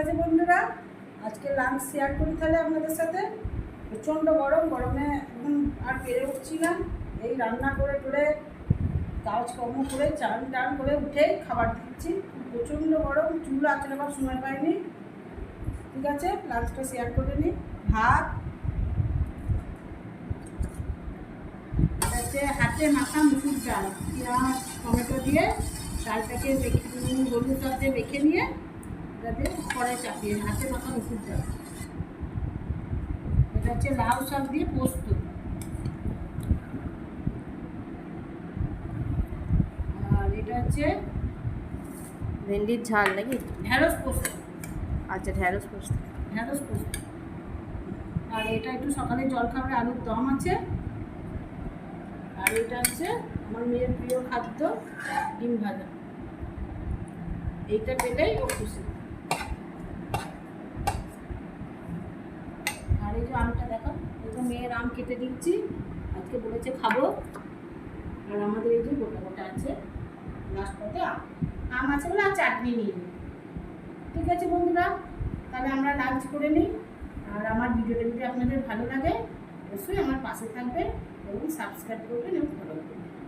আছে বন্ধুরা, আজকে লাঞ্চ শেয়ার করি তাহলে আপনাদের সাথে। প্রচণ্ড গরমে এখন আর পেরে উঠছি না। এই রান্না করে কাজকর্ম করে চান টান করে উঠেই খাবার দিচ্ছি। প্রচণ্ড গরম, চুল আঁচড়াবার সময় পাইনি। ঠিক আছে, লাঞ্চটা শেয়ার করে নিই। ভাত, হচ্ছে হাতে মাখা মুসুর ডাল, পেঁয়াজ টমেটো দিয়ে ডালটাকে হলুদ চাল দিয়ে মেখে নিয়ে যাতে খড়ে চাপিয়ে হাতে মাখা মুসুর ডাল। এটা হচ্ছে লাউ শাক দিয়ে পোস্ত, আর এটা হচ্ছে ভেন্ডির ঝাল নাকি? ঢেঁড়স পোস্ত। আচ্ছা, ঢেঁড়স পোস্ত। আর এটা একটু সকালে জলখাবারে আলুর দম আছে। আর এটা হচ্ছে আমার মেয়ের প্রিয় খাদ্য, ডিম ভাজা। এইটা পেলেই ও খুশি। আর এই যে আমটা দেখো, এই তো মেয়ের আম কেটে দিচ্ছি, আজকে বলেছে খাবো। আর আমাদের এই যে গোটা গোটা আছে, লাস্ট পথে আম আছে বলে আর চাটনি নিয়ে নিই। ঠিক আছে বন্ধুরা, তাহলে আমরা লাঞ্চ করে নিই। আর আমার ভিডিওটা যদি আপনাদের ভালো লাগে অবশ্যই আমার পাশে থাকবেন এবং সাবস্ক্রাইব করবেন এবং ফলো করবেন।